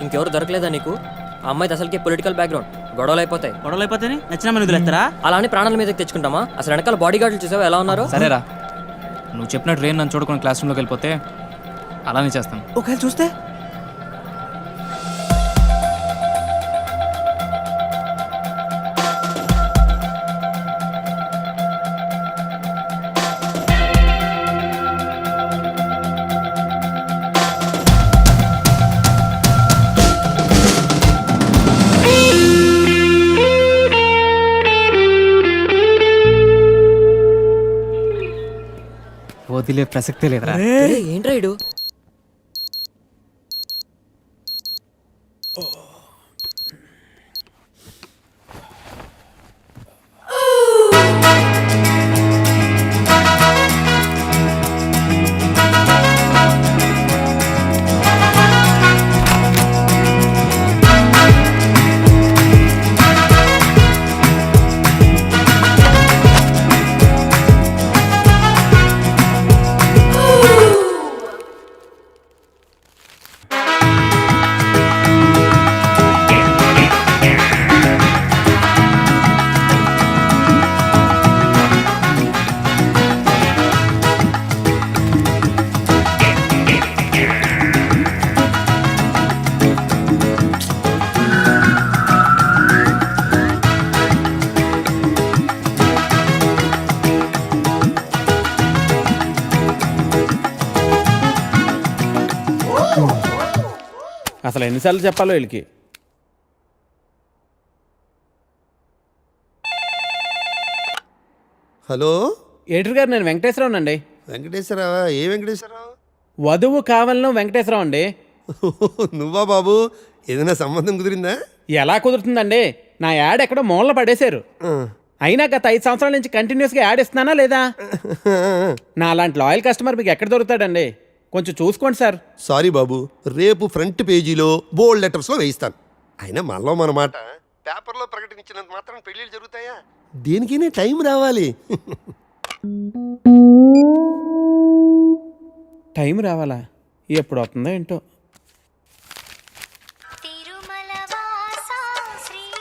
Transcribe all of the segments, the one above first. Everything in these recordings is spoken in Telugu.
ఇంకెవరు దొరకలేదా నీకు? ఆ అమ్మాయిది అసలుకి పొలిటికల్ బ్యాక్గ్రౌండ్. గొడవలు అయిపోతే నచ్చిన మన వదిలేస్తారా? అలా అని ప్రాణాల మీదకి తెచ్చుకుంటామా? అసలు వెనకాల బాడీ గార్డులు చూసావా ఎలా ఉన్నారు? సరేరా, నువ్వు చెప్పినట్టు రేన్ నన్ను చూడకుండా క్లాస్ రూమ్లోకి వెళ్ళిపోతే అలానే చేస్తాను. ఒకవేళ చూస్తే వదిలే ప్రసక్తే లేదురా. ఏంట్రా ఇడు? అసలు ఎన్నిసార్లు చెప్పాలో వీళ్ళకి. హలో ఎడిటర్ గారు, నేను వెంకటేశ్వరరావు అండి. వెంకటేశ్వరరావా? ఏ వెంకటేశ్వరరావు? వధువు కావాలను వెంకటేశ్వరరావు అండి. నువ్వా బాబు? ఏదైనా సంబంధం కుదిరిందా? ఎలా కుదురుతుందండి? నా యాడ్ ఎక్కడో మూలన పడేశారు. అయినా గత 5 సంవత్సరాల నుంచి కంటిన్యూస్గా యాడ్ ఇస్తున్నానా లేదా? నా అలాంటి లాయల్ కస్టమర్ మీకు ఎక్కడ దొరుకుతాడండి? కొంచెం చూసుకోండి సార్. సారీ బాబు, రేపు ఫ్రంట్ పేజీలో బోల్డ్ లెటర్స్లో వేయిస్తాను. అయినా మనలో మన మాట పేపర్లో ప్రకటించినంత మాత్రం పెళ్ళిళ్ళు జరుగుతాయా? దేనికైనా టైం రావాలి. టైం రావాలా? ఎప్పుడు వస్తుందో ఏంటో.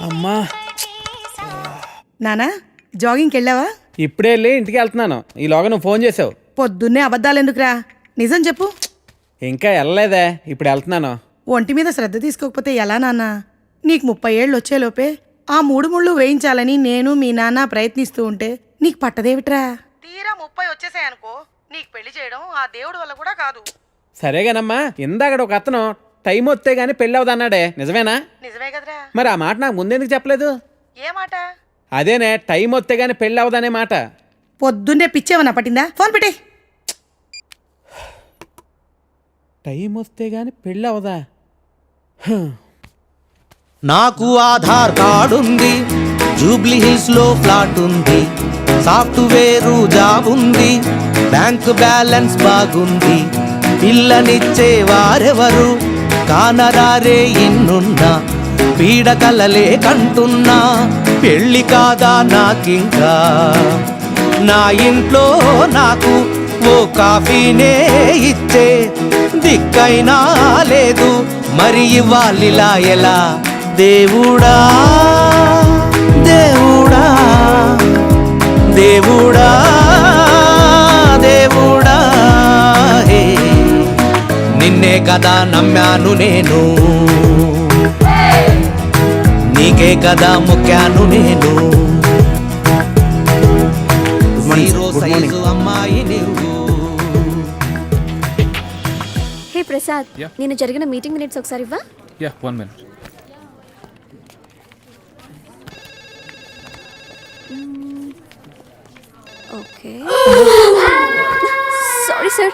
అమ్మా, నానా జాగింగ్కి వెళ్ళావా? ఇప్పుడే వెళ్ళి ఇంటికి వెళ్తున్నాను. ఈలోగా నువ్వు ఫోన్ చేసావు. పొద్దున్నే అబద్ధాలు ఎందుకురా, నిజం చెప్పు. ఇంకా వెళ్ళలేదే, ఇప్పుడు వెళ్తున్నాను. ఒంటి మీద శ్రద్ధ తీసుకోకపోతే ఎలా నాన్నా? నీకు 30 ఏళ్ళు వచ్చేలోపే ఆ 3 ముళ్ళు వేయించాలని నేను మీ నాన్న ప్రయత్నిస్తూ ఉంటే నీకు పట్టదేవిట్రా? తీరా 30 వచ్చేసాయనుకో, నీకు పెళ్లి చేయడం ఆ దేవుడి వల్ల కూడా కాదు. సరేగానమ్మా, ఇందాక ఒక అతను టైం వస్తే గానీ పెళ్ళి అవదన్నాడే, నిజమేనా? నిజమే కదరా. మరి ఆ మాట నాకు ముందెందుకు చెప్పలేదు? ఏ మాట? అదేనే, టైం వస్తే గానీ పెళ్ళి అవదనే మాట. పొద్దున్నే పిచ్చేవన్నా పట్టిందా? ఫోన్ పెట్టే. టైం వస్తే గానీ పెళ్ళి అవదా? నాకు ఆధార్ కార్డు ఉంది, జూబ్లీ హిల్స్ లో ఫ్లాట్ ఉంది, సాఫ్ట్వేరు జాబ్ ఉంది, బ్యాంక్ బ్యాలెన్స్ బాగుంది, పిల్లనిచ్చే వారెవరు కానరారే ఇన్నున్నా, పీడకలలే కంటున్నా, పెళ్ళి కాదా నాకింకా, నా ఇంట్లో నాకు ఓ కాఫీనే ఇచ్చే దిక్కైనా లేదు, మరి ఇవ్వాలిలా ఎలా? దేవుడా దేవుడా దేవుడా దేవుడా, హే నిన్నే కదా నమ్మాను నేను, నీకే కదా మొక్కాను నేను, జీరో సైజు అమ్మాయి నువ్వు. హే ప్రసాద్, Yeah. నేను జరిగిన మీటింగ్ మినిట్స్ ఒకసారి ఇవ్వా? Yeah 1 minute. Okay. Sorry sir.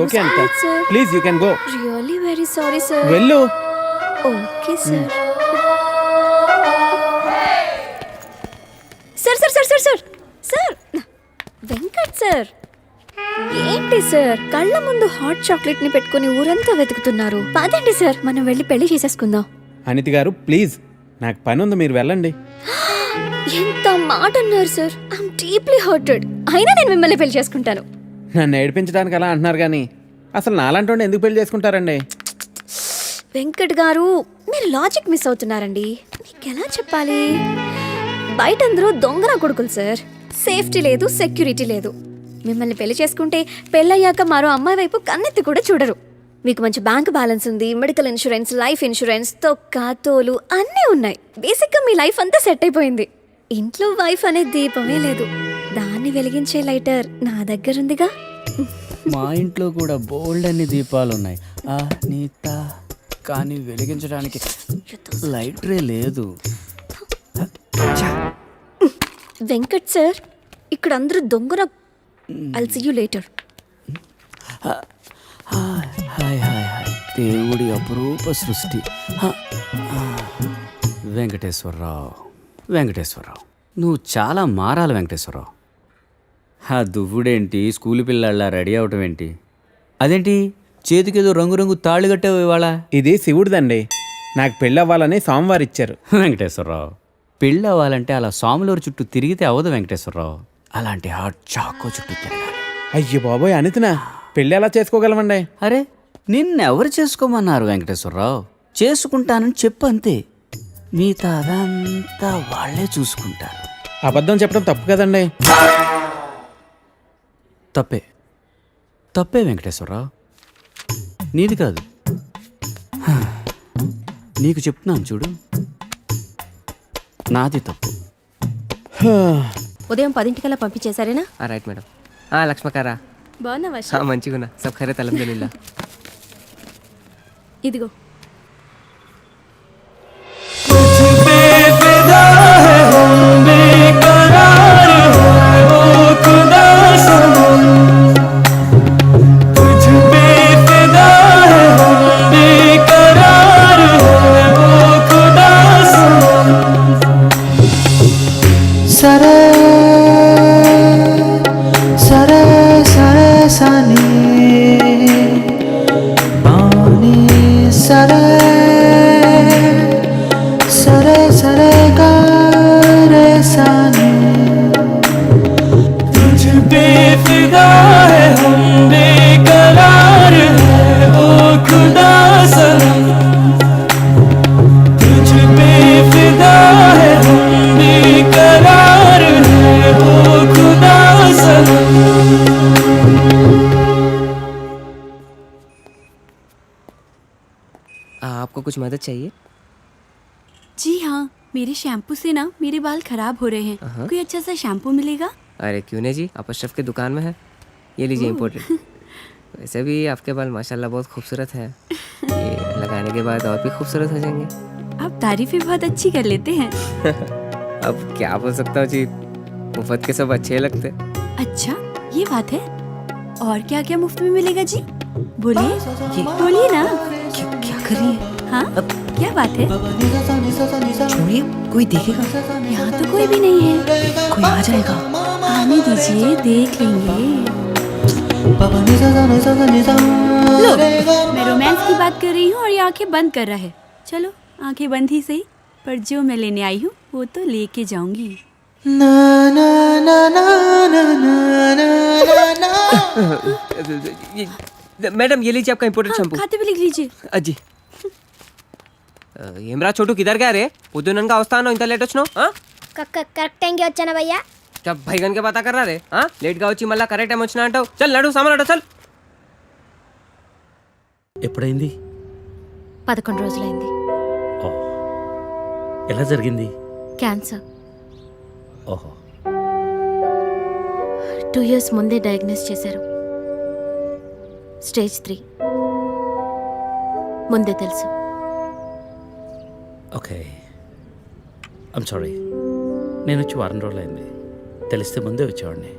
Okay అంట, sir. Please you can go. Really very sorry sir. వెళ్ళు. Okay sir. Sir sir sir sir sir sir Venkat sir, ఏంటి సార్ కళ్ళ ముందు హాట్ చాక్లెట్ ని పెట్టుకుని ఊరంతా వెతుకుతున్నారు? పదండి సార్, మనం వెళ్ళి పెళ్లి చేసేసుకుందాం. అనితి గారు ప్లీజ్, నాకు పని ఉంది, మీరు వెళ్ళండి. ఎంత మాట అన్నారు సార్, ఐఎమ్ డీప్లీ హర్టెడ్. అయినా నేను మిమ్మల్ని పెళ్లి చేసుకుంటాను. నన్ను ఏడిపించడానికి అలా అంటున్నారు కానీ అసలు నాలంటోండి ఎందుకు పెళ్లి చేసుకుంటారండి? వెంకట్ గారు, మీరు లాజిక్ మిస్ అవుతున్నారండి. నీకెలా చెప్పాలి? బయట అందరూ దొంగన కొడుకులు సార్. సేఫ్టీ లేదు, సెక్యూరిటీ లేదు. మిమ్మల్ని పెళ్లి చేసుకుంటే పెళ్ళయ్యాక మరో అమ్మాయి వైపు కన్నెత్తి కూడా చూడరు. మీకు మంచి బ్యాంక్ బ్యాలెన్స్ ఉంది, మెడికల్ ఇన్సూరెన్స్, లైఫ్ ఇన్సూరెన్స్, తొక్క తోలు అన్నీ ఉన్నాయి. బేసిక్గా మీ లైఫ్ అంతా సెట్ అయిపోయింది. ఇంట్లో వైఫ్ అనే దీపమే లేదు, దాన్ని వెలిగించే లైటర్ నా దగ్గర ఉందిగా. మా ఇంట్లో కూడా బోల్డ్ అన్ని దీపాలు ఉన్నాయి నీత, కానీ వెలిగించడానికి లైటరే లేదు. వెంకట్ సార్, ఇక్కడ అందరూ దొంగన. I'll see you later. Hi hi hi, దేవుడి అపురూప సృష్టి. వెంకటేశ్వరరావు, వెంకటేశ్వరరావు, నువ్వు చాలా మారాలి వెంకటేశ్వరరావు. ఆ దువ్వుడేంటి, స్కూల్ పిల్లల్లా రెడీ అవటం ఏంటి? అదేంటి చేతికేదో రంగురంగు తాళి కట్టావు ఇవాళ? ఇది శివుడిదండి, నాకు పెళ్ళి అవ్వాలని స్వామివారు ఇచ్చారు. వెంకటేశ్వరరావు, పెళ్ళి అవ్వాలంటే అలా స్వాములవారి చుట్టూ తిరిగితే అవ్వదు వెంకటేశ్వరరావు, అలాంటి హాట్ చాకో చుట్టూ తిరగాలి. అయ్యో బాబోయ్ అనితినా, పెళ్ళి ఎలా చేసుకోగలమండి? అరే నిన్నెవరు చేసుకోమన్నారు వెంకటేశ్వరరావు? చేసుకుంటానని చెప్పు అంతే, మిగతా అదంతా వాళ్ళే చూసుకుంటారు. అబద్ధం చెప్పడం తప్పు కదండి. తప్పే, తప్పే వెంకటేశ్వరరావు, నీది కాదు. నీకు చెప్తున్నాను చూడు, నాది తప్పు. ఉదయం 10 పంపించేశారేనా? Right madam. లక్ష్మకారా బాగున్నావా? మంచిగున్నా, సబ్ ఖైరత్ అల్హమ్దులిల్లాహ్. ఇదిగో. तुझ पे फिदा है हम बेकरार कुछ मदद चाहिए? जी हाँ, मेरे शैम्पू से ना मेरे बाल खराब हो रहे हैं। कोई अच्छा सा शैम्पू मिलेगा? अरे क्यों नहीं जी, आप अशरफ की दुकान में है, ये लीजिए इम्पोर्टेड। वैसे भी आपके बाल माशाल्लाह बहुत खूबसूरत है, ये लगाने के बाद और भी खूबसूरत हो जाएंगे। आप तारीफें बहुत अच्छी कर लेते हैं। अब क्या बोल सकता हूँ जी, मुफ्त के सब अच्छे लगते। अच्छा, ये बात है। और क्या क्या मुफ्त में मिलेगा जी? बोलिए बोलिए ना। क्या कर रही है? हाँ, क्या बात है? छोड़िए, कोई देखेगा। यहाँ तो कोई भी नहीं है। कोई आ जाएगा। आने दीजिए, देख लेंगे। लो, मैं रोमांस की बात कर रही हूँ और ये आंखें बंद कर रहा है। चलो, आंखें बंद ही सही, पर जो मैं लेने आई हूँ वो तो लेके जाऊंगी। मैडम ये लीजिए आपका इम्पोर्टेड शैम्पू। खाते भी लिख लीजिए। అజ్జి ఏమ్రా చోటు కిదర్ గా రే పొద్దుననగా వస్తాను ఇంత లేట్ వచ్చినావు కరెక్ట్ టైంకి వచ్చానా భయ్యా? జబ్ భైగన్ కే బాతా కర్ రా రే లేట్ గా వచ్చి మళ్ళా కరెక్ట్ టైం వచ్చినా అంటావు చల్ నడు సామాన్ అడు చల్ ఎప్పుడైంది? 11 రోజులైంది. ఎలా జరిగింది? క్యాన్సర్. ఓహో. 2 years ముందే డయాగ్నోస్ చేశారు. స్టేజ్ 3. ముందే తెలుసు. Okay, I'm sorry. నేను వచ్చి వారం రోజులైంది. తెలిస్తే ముందే వచ్చేవాడిని.